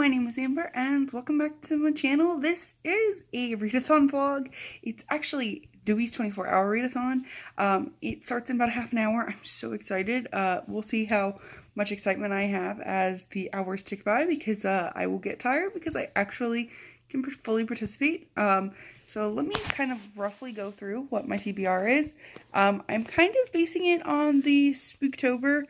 my name is Amber and welcome back to my channel. This is a readathon vlog. It's actually Dewey's 24-hour readathon. It starts in about half an hour. I'm so excited. We'll see how much excitement I have as the hours tick by because I will get tired because I actually can fully participate. So let me kind of roughly go through what my TBR is. I'm kind of basing it on the Spooktober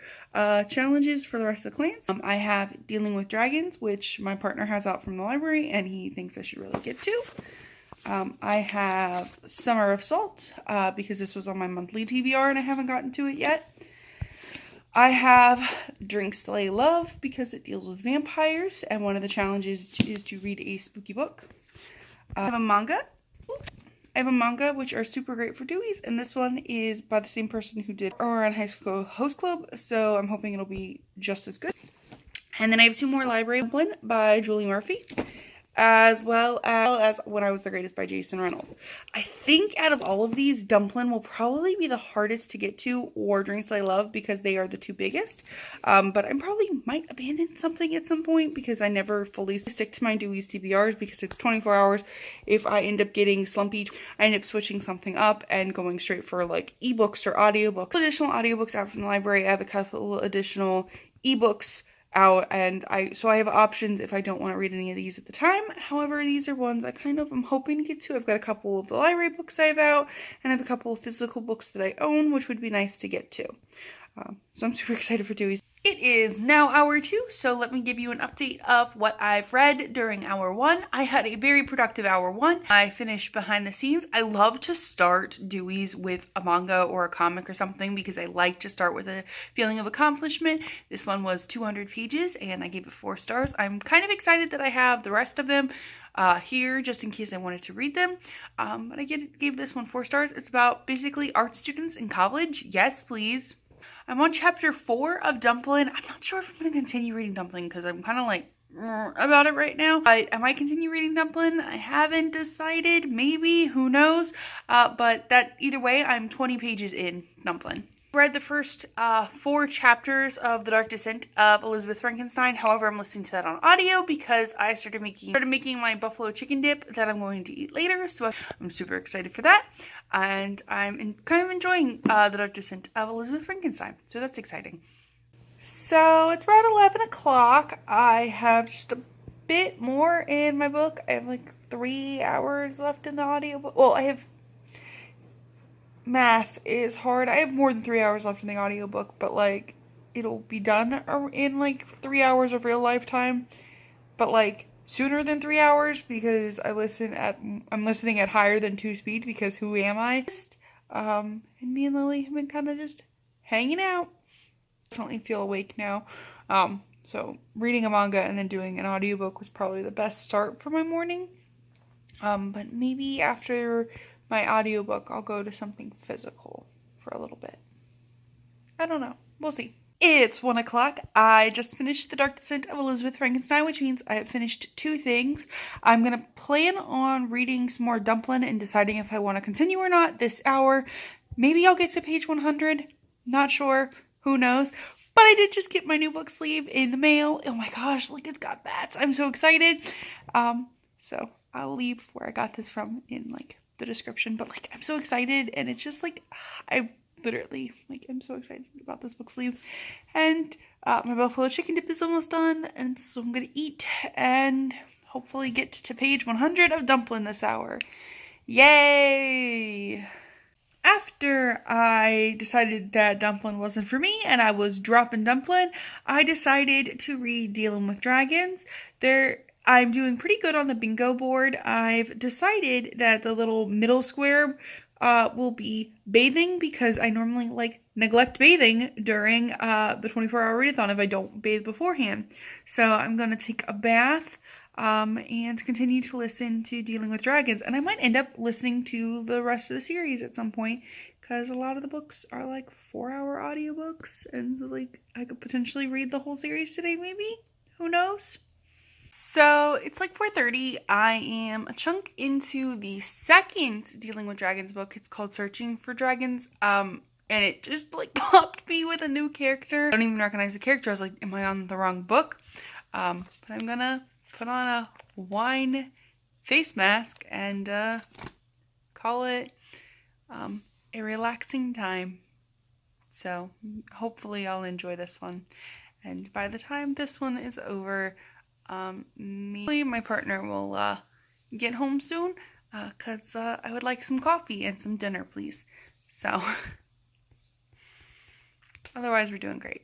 challenges for the rest of the clans. I have Dealing with Dragons, which my partner has out from the library and he thinks I should really get to. I have Summer of Salt, because this was on my monthly TBR and I haven't gotten to it yet. I have Drink Slay Love because it deals with vampires and one of the challenges is to read a spooky book. I have a manga. Which are super great for Dewey's, and this one is by the same person who did Around High School Host Club, so I'm hoping it'll be just as good. And then I have two more library, one by Julie Murphy, as well as When I Was the Greatest by Jason Reynolds. I think out of all of these, Dumplin' will probably be the hardest to get to, or Drink Slay Love, because they are the two biggest. But I probably might abandon something at some point because I never fully stick to my Dewey's TBRs because it's 24 hours. If I end up getting slumpy, I end up switching something up and going straight for like ebooks or audiobooks. Additional audiobooks out from the library. I have a couple additional ebooks out, and I have options if I don't want to read any of these at the time. However, these are ones I kind of am hoping to get to. I've got a couple of the library books I have out, and I have a couple of physical books that I own, which would be nice to get to. So I'm super excited for Dewey's. It is now hour 2, so let me give you an update of what I've read during hour 1. I had a very productive hour 1. I finished Behind the Scenes. I love to start Dewey's with a manga or a comic or something because I like to start with a feeling of accomplishment. This one was 200 pages and I gave it 4 stars. I'm kind of excited that I have the rest of them here just in case I wanted to read them. But I gave this one 4 stars. It's about basically art students in college. Yes, please. I'm on chapter 4 of Dumplin'. I'm not sure if I'm going to continue reading Dumplin' because I'm kind of like about it right now. I might continue reading Dumplin'. I haven't decided. Maybe. Who knows? But that either way, I'm 20 pages in Dumplin'. Read the first 4 chapters of The Dark Descent of Elizabeth Frankenstein. However, I'm listening to that on audio because I started making my buffalo chicken dip that I'm going to eat later. So I'm super excited for that. And I'm kind of enjoying The Dark Descent of Elizabeth Frankenstein. So that's exciting. So it's around 11 o'clock. I have just a bit more in my book. I have like 3 hours left in the audiobook. Well, I have... Math is hard. I have more than 3 hours left in the audiobook, but like it'll be done in like 3 hours of real life time, but like sooner than 3 hours because I'm listening at higher than 2 speed because who am I? And me and Lily have been kind of just hanging out. Definitely feel awake now. So reading a manga and then doing an audiobook was probably the best start for my morning. But maybe after my audiobook, I'll go to something physical for a little bit. I don't know. We'll see. It's 1 o'clock. I just finished The Dark Descent of Elizabeth Frankenstein, which means I have finished 2 things. I'm going to plan on reading some more Dumplin' and deciding if I want to continue or not this hour. Maybe I'll get to page 100. Not sure. Who knows? But I did just get my new book sleeve in the mail. Oh my gosh, look, it's got bats. I'm so excited. So I'll leave where I got this from in like the description, but like I'm so excited and it's just like I literally like I'm so excited about this book sleeve. And my buffalo chicken dip is almost done, and so I'm gonna eat and hopefully get to page 100 of Dumplin' this hour. Yay! After I decided that Dumplin' wasn't for me and I was dropping Dumplin', I decided to read Dealing with Dragons. I'm doing pretty good on the bingo board. I've decided that the little middle square will be bathing because I normally like neglect bathing during the 24-hour readathon if I don't bathe beforehand. So I'm going to take a bath and continue to listen to Dealing with Dragons. And I might end up listening to the rest of the series at some point because a lot of the books are like 4-hour audiobooks. And so like I could potentially read the whole series today maybe. Who knows? So it's like 4:30. I am a chunk into the second Dealing with Dragons book. It's called Searching for Dragons. And it just like popped me with a new character. I don't even recognize the character. I was like, am I on the wrong book? But I'm gonna put on a wine face mask and call it a relaxing time. So hopefully I'll enjoy this one. And by the time this one is over, my partner will get home soon, because I would like some coffee and some dinner, please. So otherwise we're doing great.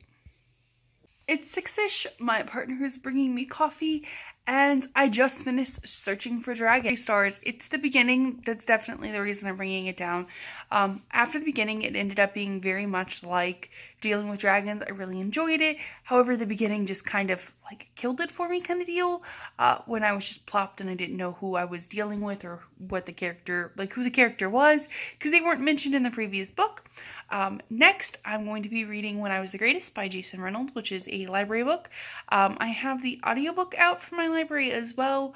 It's 6-ish, my partner is bringing me coffee, and I just finished searching for dragon stars. It's the beginning that's definitely the reason I'm bringing it down. After the beginning, it ended up being very much like dealing with dragons. I really enjoyed it. However, the beginning just kind of like killed it for me kind of deal, when I was just plopped and I didn't know who I was dealing with or what the character, like who the character was, because they weren't mentioned in the previous book. Next, I'm going to be reading When I Was the Greatest by Jason Reynolds, which is a library book. I have the audiobook out from my library as well,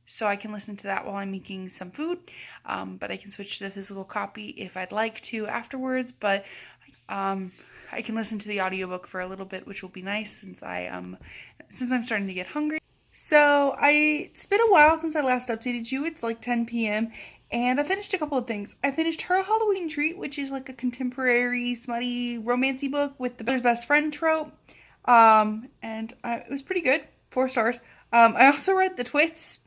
so I can listen to that while I'm making some food, but I can switch to the physical copy if I'd like to afterwards, but I can listen to the audiobook for a little bit, which will be nice since I'm starting to get hungry. So it's been a while since I last updated you. It's like 10 p.m. and I finished a couple of things. I finished Her Halloween Treat, which is like a contemporary, smutty, romancy book with the best friend trope. And it was pretty good. 4 stars. I also read The Twits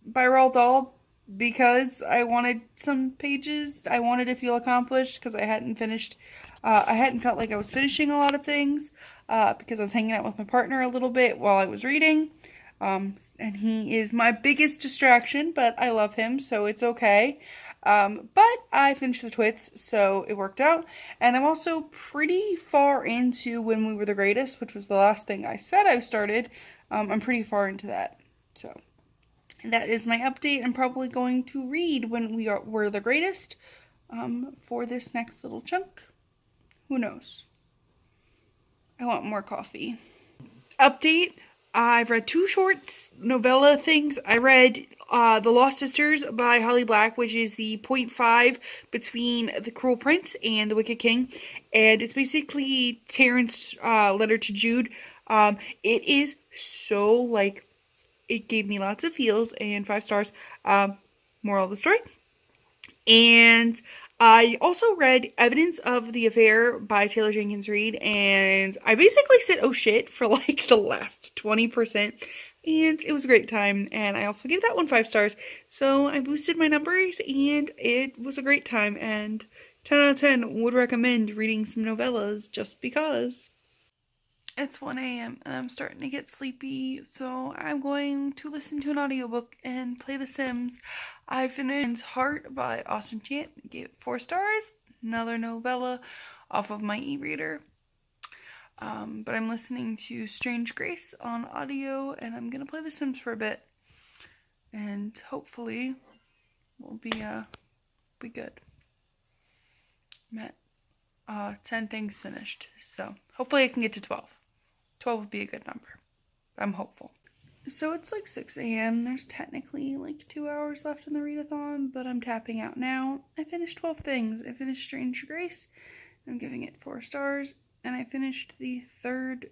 by Roald Dahl because I wanted some pages. I wanted to feel accomplished because I hadn't felt like I was finishing a lot of things, because I was hanging out with my partner a little bit while I was reading. And he is my biggest distraction, but I love him, so it's okay. But I finished The Twits, so it worked out. And I'm also pretty far into When We Were the Greatest, which was the last thing I said I started. I'm pretty far into that. So that is my update. I'm probably going to read When We Were the Greatest for this next little chunk. Who knows? I want more coffee. Update. I've read 2 short novella things. I read The Lost Sisters by Holly Black, which is the 0.5 between The Cruel Prince and The Wicked King. And it's basically Terrence's letter to Jude. It is so, like, it gave me lots of feels and 5 stars. Moral of the story. And I also read Evidence of the Affair by Taylor Jenkins Reid, and I basically said, oh shit, for like the last 20%, and it was a great time, and I also gave that one 5 stars, so I boosted my numbers, and it was a great time, and 10 out of 10 would recommend reading some novellas just because. It's 1 a.m. and I'm starting to get sleepy, so I'm going to listen to an audiobook and play The Sims. I finished Heart by Austin Chant, gave it 4 stars, another novella off of my e-reader. But I'm listening to Strange Grace on audio, and I'm gonna play The Sims for a bit, and hopefully we'll be good. I'm at 10 things finished, so hopefully I can get to 12. 12 would be a good number. I'm hopeful. So it's like 6 a.m. There's technically like 2 hours left in the readathon, but I'm tapping out now. I finished 12 things. I finished Strange Grace. I'm giving it 4 stars. And I finished the 3rd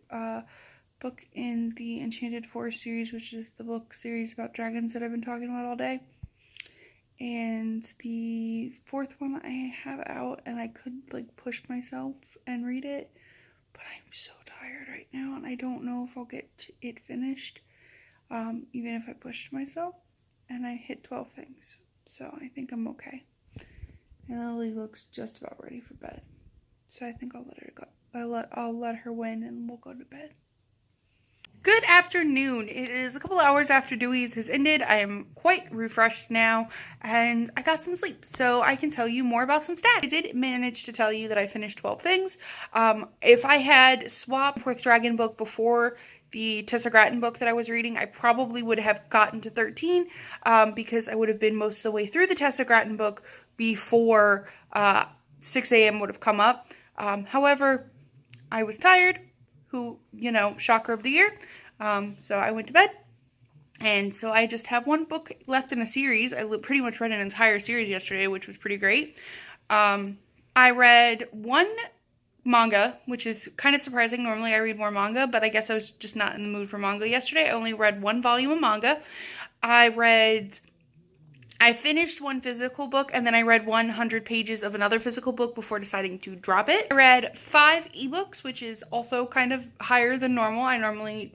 book in the Enchanted Forest series, which is the book series about dragons that I've been talking about all day. And the 4th one I have out, and I could like push myself and read it, but I'm so tired right now, and I don't know if I'll get it finished, even if I pushed myself, and I hit 12 things, so I think I'm okay. And Lily looks just about ready for bed, so I think I'll let her go. I'll let her win, and we'll go to bed. Good afternoon. It is a couple hours after Dewey's has ended. I am quite refreshed now, and I got some sleep, so I can tell you more about some stats. I did manage to tell you that I finished 12 things. If I had swapped Fourth Dragon book before the Tessa Grattan book that I was reading, I probably would have gotten to 13, because I would have been most of the way through the Tessa Grattan book before 6 a.m. would have come up. However, I was tired. Shocker of the year. So I went to bed, and so I just have 1 book left in a series. I pretty much read an entire series yesterday, which was pretty great. I read 1 manga, which is kind of surprising. Normally I read more manga, but I guess I was just not in the mood for manga yesterday. I only read one volume of manga. I finished one physical book, and then I read 100 pages of another physical book before deciding to drop it. I read 5 ebooks, which is also kind of higher than normal. I normally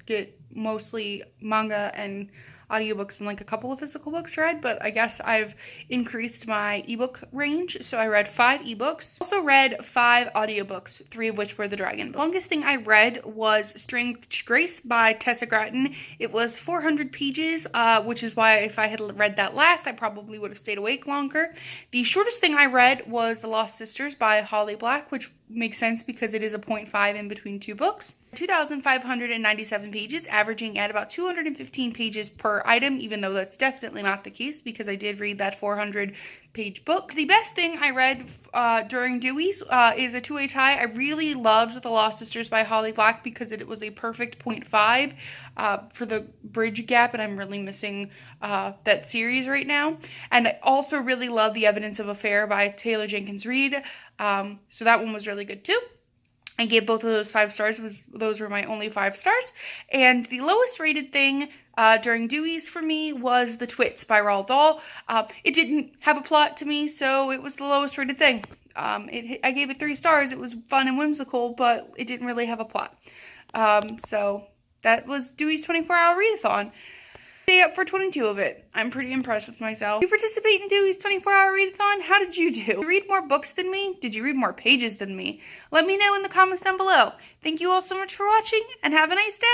get mostly manga and audiobooks and like a couple of physical books read, but I guess I've increased my ebook range, so I read 5 ebooks. Also read 5 audiobooks, 3 of which were the Dragon Book. The longest thing I read was Strange Grace by Tessa Gratton. It was 400 pages, which is why if I had read that last, I probably would have stayed awake longer. The shortest thing I read was The Lost Sisters by Holly Black, which makes sense because it is a 0.5 in between 2 books. 2,597 pages, averaging at about 215 pages per item, even though that's definitely not the case because I did read that 400-page book. The best thing I read during Dewey's is a 2-way tie. I really loved The Lost Sisters by Holly Black because it was a perfect 0.5 for the bridge gap, and I'm really missing that series right now. And I also really love The Evidence of Affair by Taylor Jenkins Reid. So that one was really good too. I gave both of those 5 stars. Those were my only 5 stars. And the lowest rated thing during Dewey's for me was The Twits by Roald Dahl. It didn't have a plot to me, so it was the lowest rated thing. I gave it 3 stars. It was fun and whimsical, but it didn't really have a plot. So that was Dewey's 24-hour readathon. Stay up for 22 of it. I'm pretty impressed with myself. Did you participate in Dewey's 24-hour readathon? How did you do? Did you read more books than me? Did you read more pages than me? Let me know in the comments down below. Thank you all so much for watching, and have a nice day!